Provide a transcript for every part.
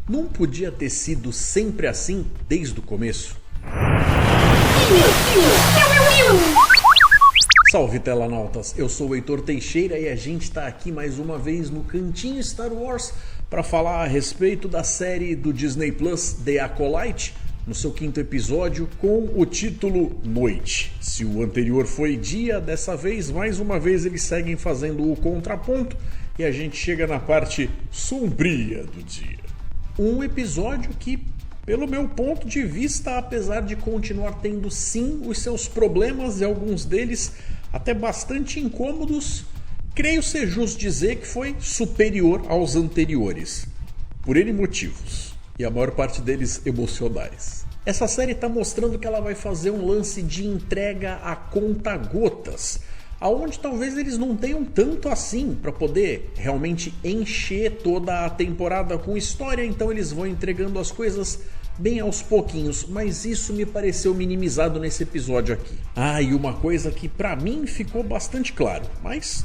Não podia ter sido sempre assim desde o começo? Salve telanautas, eu sou o Heitor Teixeira e a gente está aqui mais uma vez no Cantinho Star Wars para falar a respeito da série do Disney Plus The Acolyte, no seu 5º episódio, com o título Noite. Se o anterior foi dia, dessa vez, mais uma vez eles seguem fazendo o contraponto e a gente chega na parte sombria do dia. Um episódio que, pelo meu ponto de vista, apesar de continuar tendo sim os seus problemas e alguns deles até bastante incômodos, creio ser justo dizer que foi superior aos anteriores, por N motivos, e a maior parte deles emocionais. Essa série está mostrando que ela vai fazer um lance de entrega a conta-gotas, aonde talvez eles não tenham tanto assim para poder realmente encher toda a temporada com história, então eles vão entregando as coisas bem aos pouquinhos, mas isso me pareceu minimizado nesse episódio aqui. E uma coisa que pra mim ficou bastante claro, mas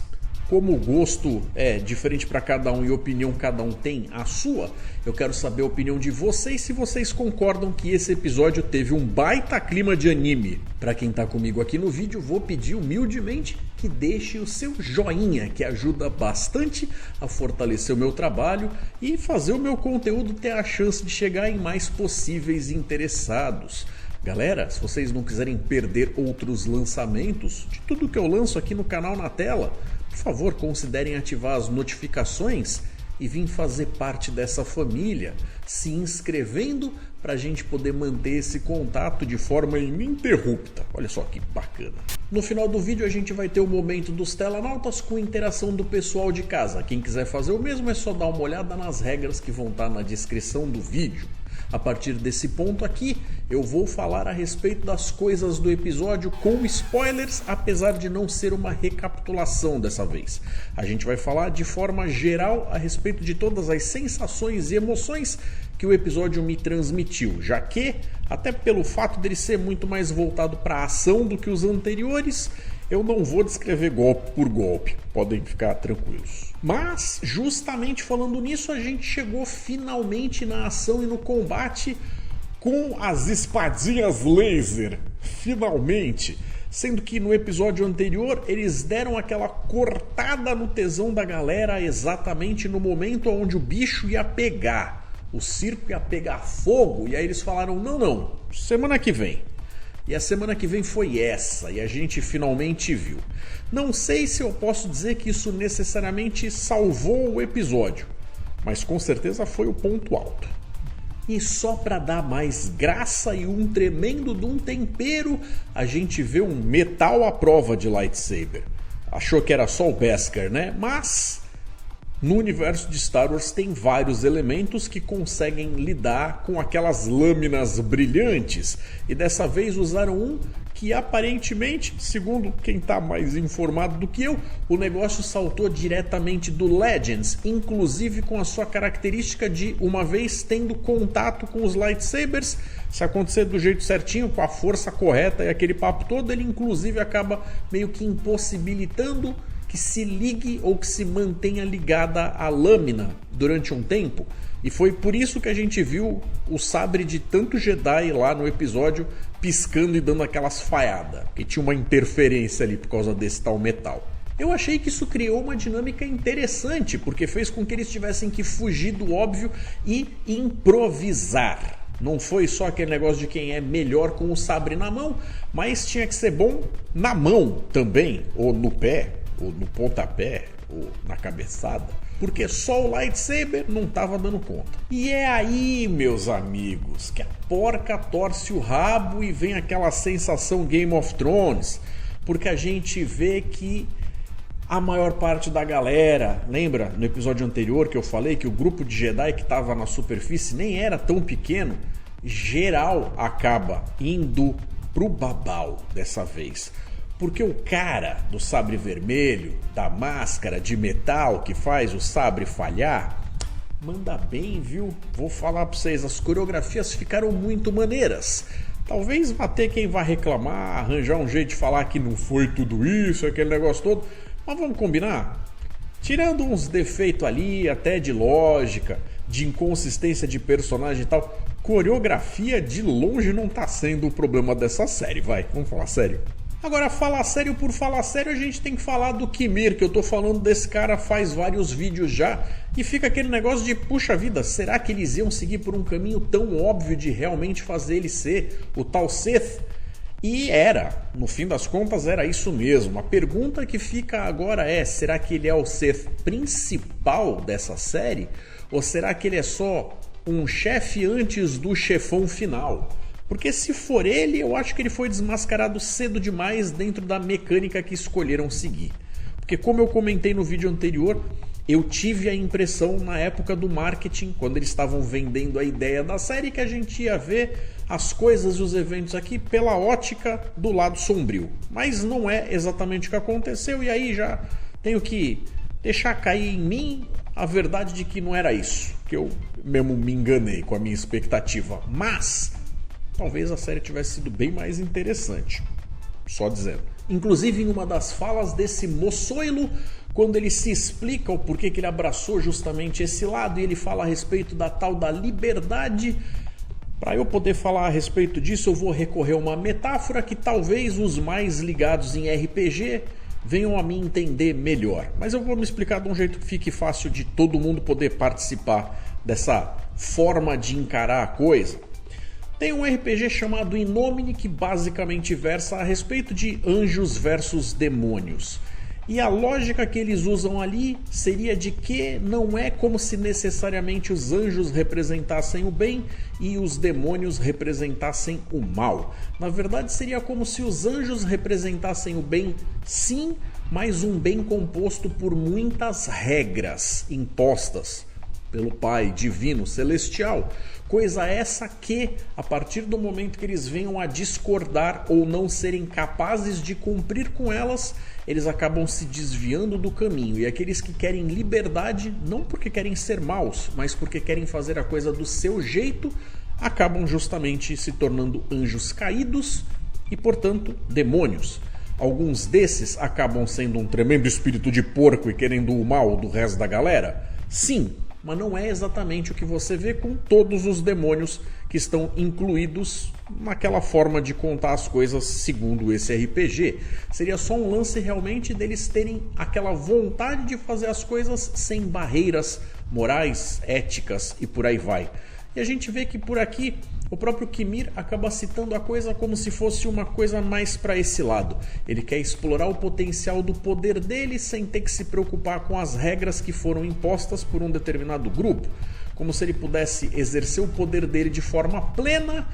como o gosto é diferente para cada um e a opinião cada um tem a sua, eu quero saber a opinião de vocês, se vocês concordam que esse episódio teve um baita clima de anime. Para quem tá comigo aqui no vídeo, vou pedir humildemente que deixe o seu joinha, que ajuda bastante a fortalecer o meu trabalho e fazer o meu conteúdo ter a chance de chegar em mais possíveis interessados. Galera, se vocês não quiserem perder outros lançamentos de tudo que eu lanço aqui no canal na tela, por favor, considerem ativar as notificações e vir fazer parte dessa família, se inscrevendo para a gente poder manter esse contato de forma ininterrupta. Olha só que bacana. No final do vídeo a gente vai ter o momento dos telanautas com interação do pessoal de casa. Quem quiser fazer o mesmo é só dar uma olhada nas regras que vão estar na descrição do vídeo. A partir desse ponto aqui, eu vou falar a respeito das coisas do episódio com spoilers, apesar de não ser uma recapitulação dessa vez. A gente vai falar de forma geral a respeito de todas as sensações e emoções que o episódio me transmitiu, já que, até pelo fato dele ser muito mais voltado para a ação do que os anteriores, eu não vou descrever golpe por golpe, podem ficar tranquilos. Mas, justamente falando nisso, a gente chegou finalmente na ação e no combate com as espadinhas laser, finalmente. Sendo que no episódio anterior eles deram aquela cortada no tesão da galera exatamente no momento onde o bicho ia pegar. O circo ia pegar fogo e aí eles falaram, não, semana que vem. E a semana que vem foi essa, e a gente finalmente viu. Não sei se eu posso dizer que isso necessariamente salvou o episódio, mas com certeza foi o ponto alto. E só para dar mais graça e um tremendo de um tempero, a gente vê um metal à prova de lightsaber. Achou que era só o Beskar, né? Mas no universo de Star Wars tem vários elementos que conseguem lidar com aquelas lâminas brilhantes. E dessa vez usaram um que aparentemente, segundo quem está mais informado do que eu, o negócio saltou diretamente do Legends, inclusive com a sua característica de, uma vez tendo contato com os lightsabers, se acontecer do jeito certinho, com a força correta e aquele papo todo, ele inclusive acaba meio que impossibilitando que se ligue ou que se mantenha ligada à lâmina durante um tempo. E foi por isso que a gente viu o sabre de tanto Jedi lá no episódio piscando e dando aquelas falhadas, que tinha uma interferência ali por causa desse tal metal. Eu achei que isso criou uma dinâmica interessante, porque fez com que eles tivessem que fugir do óbvio e improvisar. Não foi só aquele negócio de quem é melhor com o sabre na mão, mas tinha que ser bom na mão também, ou no pé, ou no pontapé, ou na cabeçada, porque só o lightsaber não estava dando conta. E é aí, meus amigos, que a porca torce o rabo e vem aquela sensação Game of Thrones, porque a gente vê que a maior parte da galera, lembra no episódio anterior que eu falei que o grupo de Jedi que estava na superfície nem era tão pequeno, geral acaba indo pro babau dessa vez. Porque o cara do sabre vermelho, da máscara de metal que faz o sabre falhar, manda bem, viu? Vou falar pra vocês, as coreografias ficaram muito maneiras. Talvez vá ter quem vá reclamar, arranjar um jeito de falar que não foi tudo isso, aquele negócio todo. Mas vamos combinar? Tirando uns defeitos ali, até de lógica, de inconsistência de personagem e tal. Coreografia de longe não tá sendo o problema dessa série, vai, vamos falar sério. Agora, falar sério por falar sério, a gente tem que falar do Kimir, que eu tô falando desse cara faz vários vídeos já, e fica aquele negócio de, puxa vida, será que eles iam seguir por um caminho tão óbvio de realmente fazer ele ser o tal Sith? E era, no fim das contas era isso mesmo. A pergunta que fica agora é, será que ele é o Sith principal dessa série? Ou será que ele é só um chefe antes do chefão final? Porque se for ele, eu acho que ele foi desmascarado cedo demais dentro da mecânica que escolheram seguir. Porque como eu comentei no vídeo anterior, eu tive a impressão na época do marketing, quando eles estavam vendendo a ideia da série, que a gente ia ver as coisas e os eventos aqui pela ótica do lado sombrio. Mas não é exatamente o que aconteceu, e aí já tenho que deixar cair em mim a verdade de que não era isso, que eu mesmo me enganei com a minha expectativa. Mas talvez a série tivesse sido bem mais interessante, só dizendo. Inclusive em uma das falas desse moçoilo, quando ele se explica o porquê que ele abraçou justamente esse lado, e ele fala a respeito da tal da liberdade. Para eu poder falar a respeito disso, eu vou recorrer a uma metáfora que talvez os mais ligados em RPG venham a me entender melhor. Mas eu vou me explicar de um jeito que fique fácil de todo mundo poder participar dessa forma de encarar a coisa. Tem um RPG chamado Inomine que basicamente versa a respeito de anjos versus demônios. E a lógica que eles usam ali seria de que não é como se necessariamente os anjos representassem o bem e os demônios representassem o mal. Na verdade seria como se os anjos representassem o bem, sim, mas um bem composto por muitas regras impostas pelo Pai Divino Celestial. Coisa essa que, a partir do momento que eles venham a discordar ou não serem capazes de cumprir com elas, eles acabam se desviando do caminho. E aqueles que querem liberdade, não porque querem ser maus, mas porque querem fazer a coisa do seu jeito, acabam justamente se tornando anjos caídos e, portanto, demônios. Alguns desses acabam sendo um tremendo espírito de porco e querendo o mal do resto da galera? Sim, mas não é exatamente o que você vê com todos os demônios que estão incluídos naquela forma de contar as coisas segundo esse RPG. Seria só um lance realmente deles terem aquela vontade de fazer as coisas sem barreiras morais, éticas e por aí vai. E a gente vê que por aqui o próprio Kimir acaba citando a coisa como se fosse uma coisa mais para esse lado. Ele quer explorar o potencial do poder dele sem ter que se preocupar com as regras que foram impostas por um determinado grupo. Como se ele pudesse exercer o poder dele de forma plena,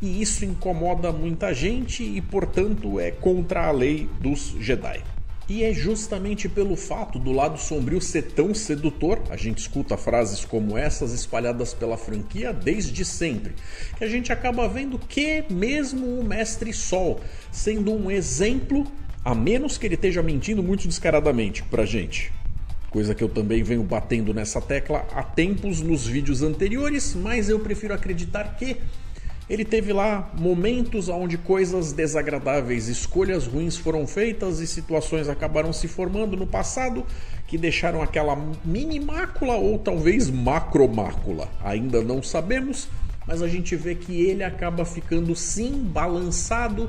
e isso incomoda muita gente e, portanto, é contra a lei dos Jedi. E é justamente pelo fato do lado sombrio ser tão sedutor, a gente escuta frases como essas espalhadas pela franquia desde sempre, que a gente acaba vendo que mesmo o Mestre Sol, sendo um exemplo, a menos que ele esteja mentindo muito descaradamente pra gente, coisa que eu também venho batendo nessa tecla há tempos nos vídeos anteriores, mas eu prefiro acreditar que ele teve lá momentos onde coisas desagradáveis, escolhas ruins foram feitas e situações acabaram se formando no passado que deixaram aquela mini mácula ou talvez macromácula. Ainda não sabemos, mas a gente vê que ele acaba ficando sim balançado,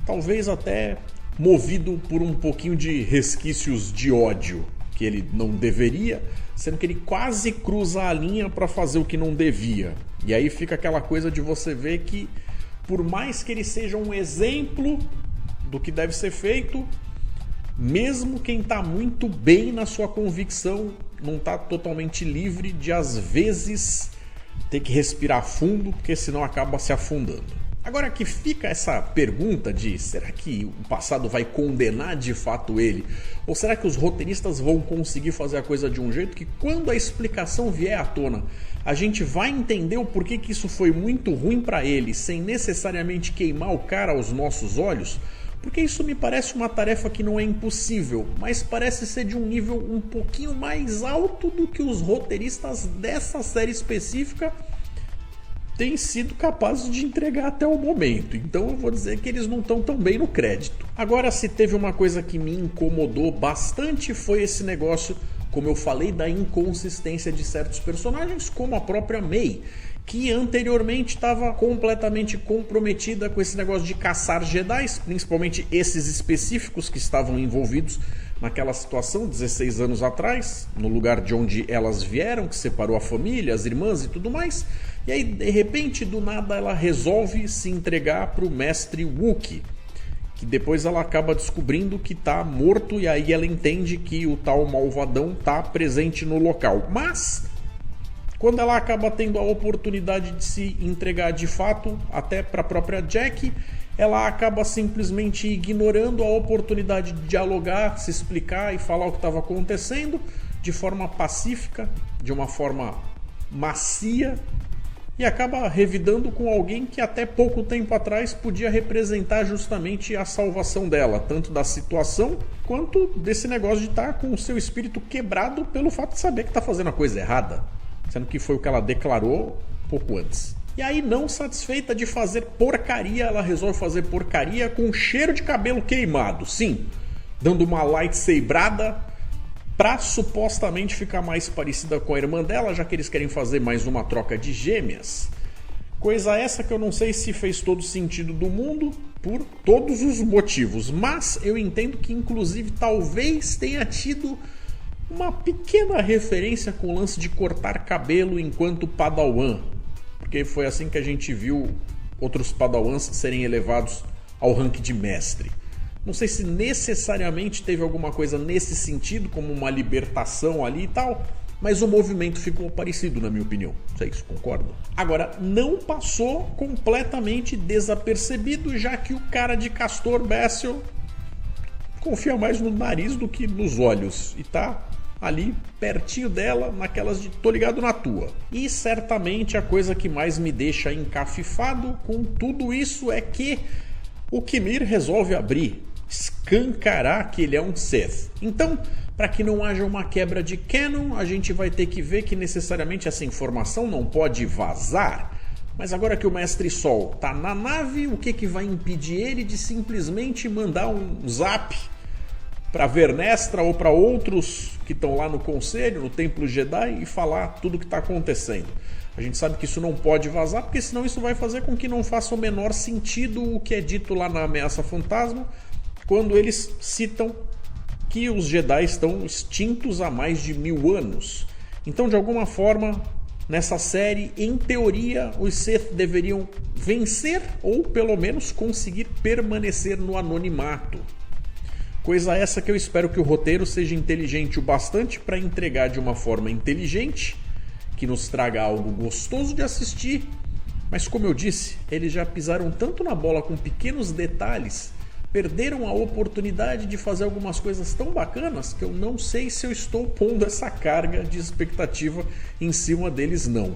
talvez até movido por um pouquinho de resquícios de ódio que ele não deveria, sendo que ele quase cruza a linha para fazer o que não devia. E aí fica aquela coisa de você ver que, por mais que ele seja um exemplo do que deve ser feito, mesmo quem está muito bem na sua convicção não está totalmente livre de, às vezes, ter que respirar fundo, porque senão acaba se afundando. Agora que fica essa pergunta de será que o passado vai condenar de fato ele? Ou será que os roteiristas vão conseguir fazer a coisa de um jeito que quando a explicação vier à tona, a gente vai entender o porquê que isso foi muito ruim para ele, sem necessariamente queimar o cara aos nossos olhos? Porque isso me parece uma tarefa que não é impossível, mas parece ser de um nível um pouquinho mais alto do que os roteiristas dessa série específica têm sido capazes de entregar até o momento. Então eu vou dizer que eles não estão tão bem no crédito. Agora, se teve uma coisa que me incomodou bastante, foi esse negócio como eu falei da inconsistência de certos personagens, como a própria Mei, que anteriormente estava completamente comprometida com esse negócio de caçar Jedi, principalmente esses específicos que estavam envolvidos naquela situação 16 anos atrás, no lugar de onde elas vieram, que separou a família, as irmãs e tudo mais. E aí, de repente, do nada, ela resolve se entregar para o mestre Wookiee, que depois ela acaba descobrindo que está morto, e aí ela entende que o tal malvadão está presente no local. Mas quando ela acaba tendo a oportunidade de se entregar de fato, até para a própria Jack, ela acaba simplesmente ignorando a oportunidade de dialogar, se explicar e falar o que estava acontecendo de forma pacífica, de uma forma macia, e acaba revidando com alguém que até pouco tempo atrás podia representar justamente a salvação dela, tanto da situação quanto desse negócio de estar com o seu espírito quebrado pelo fato de saber que está fazendo a coisa errada, sendo que foi o que ela declarou pouco antes. E aí, não satisfeita de fazer porcaria, ela resolve fazer porcaria com cheiro de cabelo queimado. Sim, dando uma lightsaberada pra supostamente ficar mais parecida com a irmã dela, já que eles querem fazer mais uma troca de gêmeas. Coisa essa que eu não sei se fez todo sentido do mundo, por todos os motivos. Mas eu entendo que, inclusive, talvez tenha tido uma pequena referência com o lance de cortar cabelo enquanto padawan, porque foi assim que a gente viu outros padawans serem elevados ao rank de mestre. Não sei se necessariamente teve alguma coisa nesse sentido, como uma libertação ali e tal, mas o movimento ficou parecido, na minha opinião. Vocês concordam? Agora, não passou completamente desapercebido, já que o cara de Castor Bessel confia mais no nariz do que nos olhos, e tá ali pertinho dela, naquelas de tô ligado na tua. E certamente a coisa que mais me deixa encafifado com tudo isso é que o Qimir resolve escancarar que ele é um Sith. Então, para que não haja uma quebra de canon, a gente vai ter que ver que necessariamente essa informação não pode vazar. Mas agora que o Mestre Sol tá na nave, o que vai impedir ele de simplesmente mandar um zap para Vernestra ou para outros que estão lá no Conselho, no Templo Jedi, e falar tudo o que está acontecendo? A gente sabe que isso não pode vazar, porque senão isso vai fazer com que não faça o menor sentido o que é dito lá na Ameaça Fantasma, quando eles citam que os Jedi estão extintos há mais de 1000 anos. Então, de alguma forma, nessa série, em teoria, os Sith deveriam vencer ou pelo menos conseguir permanecer no anonimato. Coisa essa que eu espero que o roteiro seja inteligente o bastante para entregar de uma forma inteligente, que nos traga algo gostoso de assistir, mas como eu disse, eles já pisaram tanto na bola com pequenos detalhes, perderam a oportunidade de fazer algumas coisas tão bacanas que eu não sei se eu estou pondo essa carga de expectativa em cima deles não.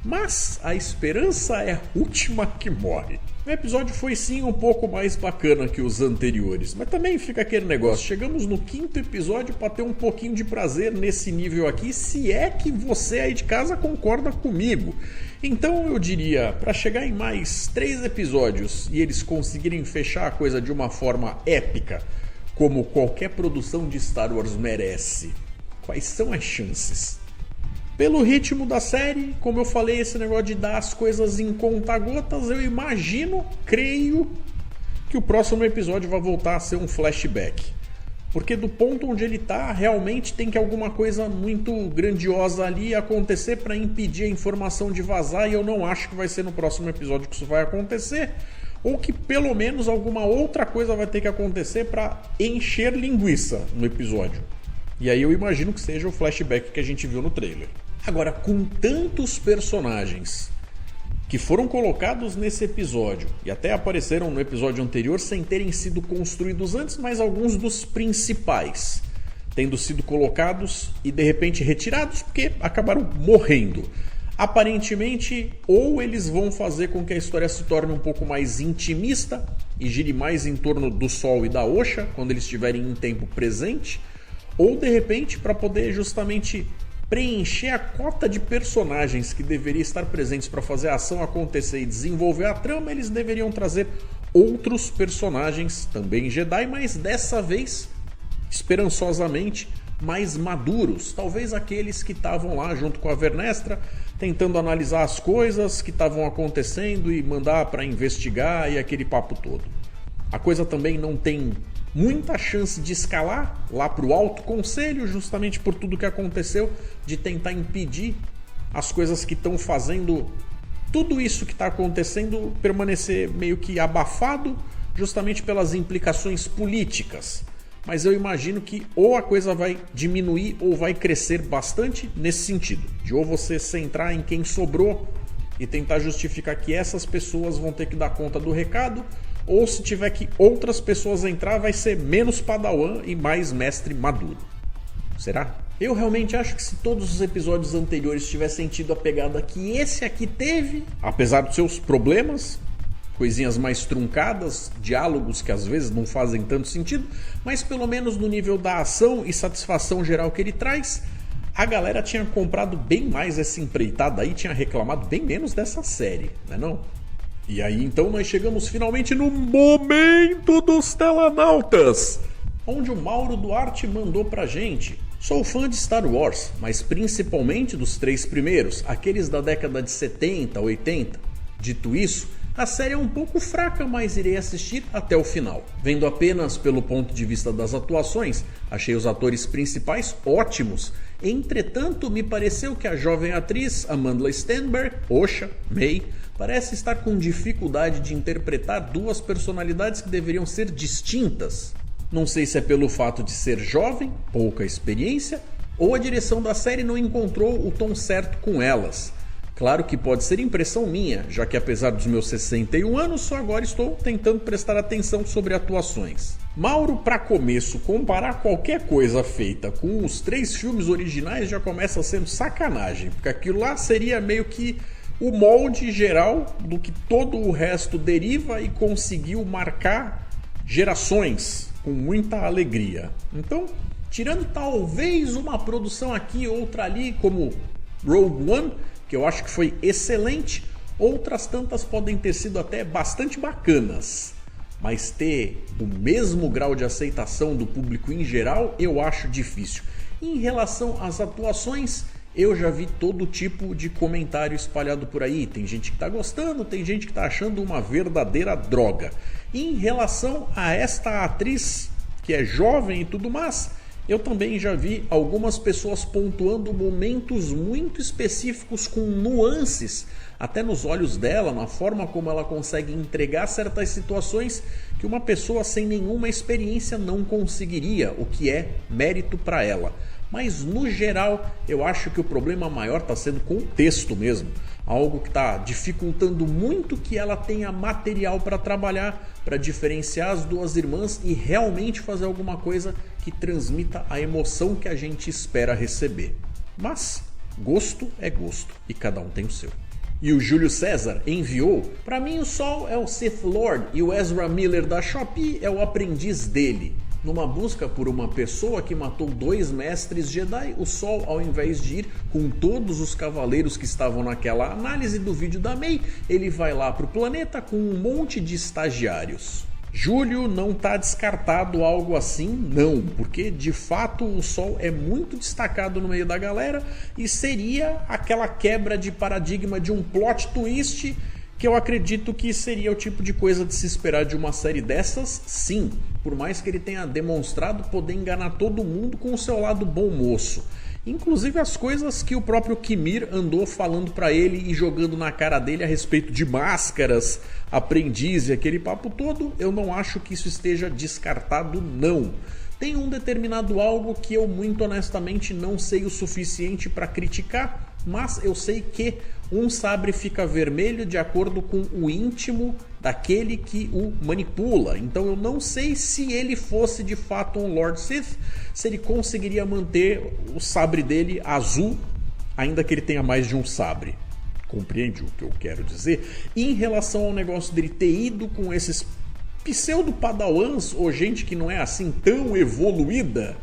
Mas a esperança é a última que morre. O episódio foi sim um pouco mais bacana que os anteriores, mas também fica aquele negócio, chegamos no 5º episódio para ter um pouquinho de prazer nesse nível aqui, se é que você aí de casa concorda comigo. Então eu diria, para chegar em mais 3 episódios e eles conseguirem fechar a coisa de uma forma épica, como qualquer produção de Star Wars merece, quais são as chances? Pelo ritmo da série, como eu falei, esse negócio de dar as coisas em conta-gotas, eu imagino, creio, que o próximo episódio vai voltar a ser um flashback. Porque do ponto onde ele está, realmente tem que alguma coisa muito grandiosa ali acontecer para impedir a informação de vazar, e eu não acho que vai ser no próximo episódio que isso vai acontecer, ou que pelo menos alguma outra coisa vai ter que acontecer para encher linguiça no episódio. E aí eu imagino que seja o flashback que a gente viu no trailer. Agora, com tantos personagens que foram colocados nesse episódio e até apareceram no episódio anterior sem terem sido construídos antes, mas alguns dos principais tendo sido colocados e de repente retirados porque acabaram morrendo. Aparentemente, ou eles vão fazer com que a história se torne um pouco mais intimista e gire mais em torno do Sol e da Osha quando eles estiverem em tempo presente, ou de repente, para poder justamente preencher a cota de personagens que deveria estar presentes para fazer a ação acontecer e desenvolver a trama, eles deveriam trazer outros personagens, também Jedi, mas dessa vez, esperançosamente, mais maduros, talvez aqueles que estavam lá junto com a Vernestra, tentando analisar as coisas que estavam acontecendo e mandar para investigar e aquele papo todo. A coisa também não tem muita chance de escalar lá para o Alto Conselho, justamente por tudo que aconteceu, de tentar impedir as coisas que estão fazendo tudo isso que está acontecendo permanecer meio que abafado, justamente pelas implicações políticas. Mas eu imagino que ou a coisa vai diminuir ou vai crescer bastante nesse sentido, de ou você centrar em quem sobrou e tentar justificar que essas pessoas vão ter que dar conta do recado, ou se tiver que outras pessoas entrar, vai ser menos padawan e mais mestre maduro. Será? Eu realmente acho que se todos os episódios anteriores tivessem tido a pegada que esse aqui teve, apesar dos seus problemas, coisinhas mais truncadas, diálogos que às vezes não fazem tanto sentido, mas pelo menos no nível da ação e satisfação geral que ele traz, a galera tinha comprado bem mais essa empreitada aí, tinha reclamado bem menos dessa série, não é não? E aí então nós chegamos finalmente no momento dos Telanautas, onde o Mauro Duarte mandou pra gente. Sou fã de Star Wars, mas principalmente dos 3 primeiros, aqueles da década de 70, 80. Dito isso, a série é um pouco fraca, mas irei assistir até o final. Vendo apenas pelo ponto de vista das atuações, achei os atores principais ótimos. Entretanto, me pareceu que a jovem atriz Amandla Stenberg, Osha, May, parece estar com dificuldade de interpretar 2 personalidades que deveriam ser distintas. Não sei se é pelo fato de ser jovem, pouca experiência, ou a direção da série não encontrou o tom certo com elas. Claro que pode ser impressão minha, já que apesar dos meus 61 anos, só agora estou tentando prestar atenção sobre atuações. Mauro, para começo, comparar qualquer coisa feita com os 3 filmes originais já começa sendo sacanagem, porque aquilo lá seria meio que o molde geral do que todo o resto deriva e conseguiu marcar gerações com muita alegria. Então, tirando talvez uma produção aqui e outra ali, como Rogue One, que eu acho que foi excelente, outras tantas podem ter sido até bastante bacanas. Mas ter o mesmo grau de aceitação do público em geral, eu acho difícil. Em relação às atuações, eu já vi todo tipo de comentário espalhado por aí. Tem gente que está gostando, tem gente que está achando uma verdadeira droga. Em relação a esta atriz, que é jovem e tudo mais, eu também já vi algumas pessoas pontuando momentos muito específicos com nuances, até nos olhos dela, na forma como ela consegue entregar certas situações que uma pessoa sem nenhuma experiência não conseguiria, o que é mérito para ela. Mas no geral, eu acho que o problema maior está sendo com o texto mesmo. Algo que está dificultando muito que ela tenha material para trabalhar, para diferenciar as 2 irmãs e realmente fazer alguma coisa que transmita a emoção que a gente espera receber. Mas gosto é gosto e cada um tem o seu. E o Júlio César enviou: para mim o Sol é o Sith Lord e o Ezra Miller da Shopee é o aprendiz dele. Numa busca por uma pessoa que matou 2 mestres Jedi, o Sol, ao invés de ir com todos os cavaleiros que estavam naquela análise do vídeo da May, ele vai lá pro planeta com um monte de estagiários. Júlio, não tá descartado algo assim, não, porque de fato o Sol é muito destacado no meio da galera e seria aquela quebra de paradigma de um plot twist que eu acredito que seria o tipo de coisa de se esperar de uma série dessas, sim. Por mais que ele tenha demonstrado poder enganar todo mundo com o seu lado bom moço. Inclusive as coisas que o próprio Kimir andou falando pra ele e jogando na cara dele a respeito de máscaras, aprendiz e aquele papo todo, eu não acho que isso esteja descartado, não. Tem um determinado algo que eu muito honestamente não sei o suficiente para criticar, mas eu sei que um sabre fica vermelho de acordo com o íntimo daquele que o manipula. Então eu não sei se ele fosse de fato um Lord Sith, se ele conseguiria manter o sabre dele azul, ainda que ele tenha mais de um sabre. Compreende o que eu quero dizer? E em relação ao negócio dele ter ido com esses pseudo-padawans ou gente que não é assim tão evoluída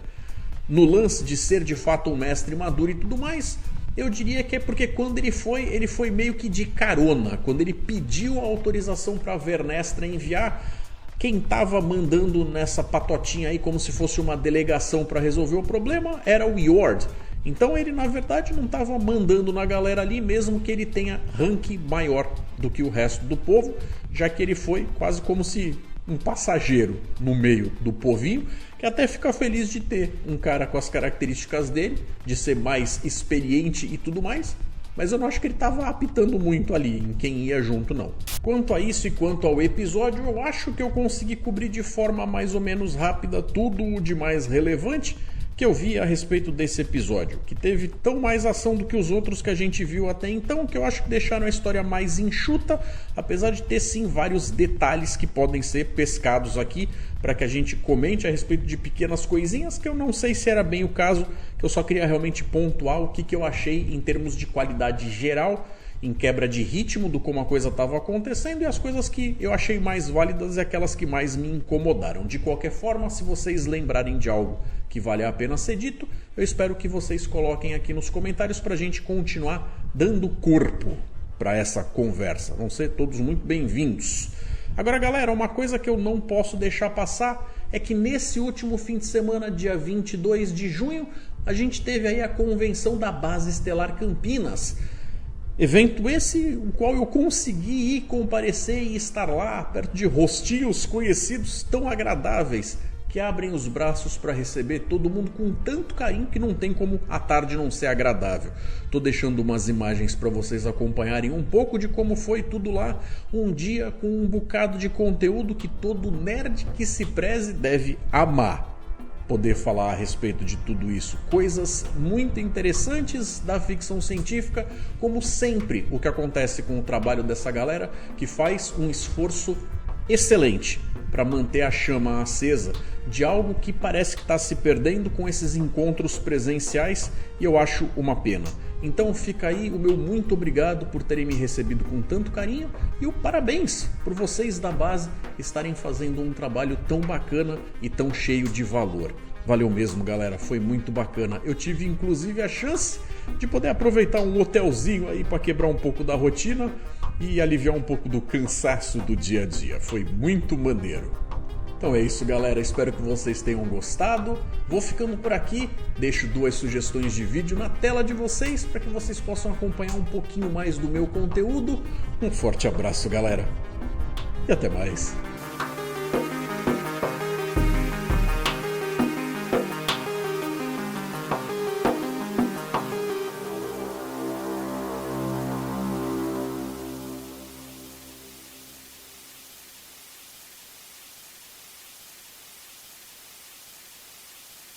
no lance de ser de fato um mestre maduro e tudo mais, eu diria que é porque quando ele foi meio que de carona. Quando ele pediu a autorização para Vernestra enviar, quem estava mandando nessa patotinha aí como se fosse uma delegação para resolver o problema era o Yord. Então ele na verdade não estava mandando na galera ali, mesmo que ele tenha rank maior do que o resto do povo, já que ele foi quase como se um passageiro no meio do povinho, que até fica feliz de ter um cara com as características dele, de ser mais experiente e tudo mais, mas eu não acho que ele estava apitando muito ali em quem ia junto não. Quanto a isso e quanto ao episódio, eu acho que eu consegui cobrir de forma mais ou menos rápida tudo o de mais relevante que eu vi a respeito desse episódio, que teve tão mais ação do que os outros que a gente viu até então, que eu acho que deixaram a história mais enxuta, apesar de ter sim vários detalhes que podem ser pescados aqui para que a gente comente a respeito de pequenas coisinhas que eu não sei se era bem o caso, que eu só queria realmente pontuar o que eu achei em termos de qualidade geral, em quebra de ritmo do como a coisa estava acontecendo, e as coisas que eu achei mais válidas e aquelas que mais me incomodaram. De qualquer forma, se vocês lembrarem de algo que vale a pena ser dito, eu espero que vocês coloquem aqui nos comentários para a gente continuar dando corpo para essa conversa. Vão ser todos muito bem-vindos. Agora, galera, uma coisa que eu não posso deixar passar é que nesse último fim de semana, dia 22 de junho, a gente teve aí a convenção da Base Estelar Campinas. Evento esse, o qual eu consegui ir comparecer e estar lá, perto de rostinhos conhecidos tão agradáveis, que abrem os braços para receber todo mundo com tanto carinho que não tem como a tarde não ser agradável. Tô deixando umas imagens para vocês acompanharem um pouco de como foi tudo lá, um dia com um bocado de conteúdo que todo nerd que se preze deve amar. Poder falar a respeito de tudo isso. Coisas muito interessantes da ficção científica, como sempre o que acontece com o trabalho dessa galera que faz um esforço excelente para manter a chama acesa de algo que parece que está se perdendo com esses encontros presenciais, e eu acho uma pena. Então fica aí o meu muito obrigado por terem me recebido com tanto carinho, e o parabéns por vocês da base estarem fazendo um trabalho tão bacana e tão cheio de valor. Valeu mesmo, galera, foi muito bacana. Eu tive inclusive a chance de poder aproveitar um hotelzinho aí para quebrar um pouco da rotina e aliviar um pouco do cansaço do dia a dia. Foi muito maneiro. Então é isso, galera, espero que vocês tenham gostado. Vou ficando por aqui, deixo 2 sugestões de vídeo na tela de vocês para que vocês possam acompanhar um pouquinho mais do meu conteúdo. Um forte abraço, galera, e até mais.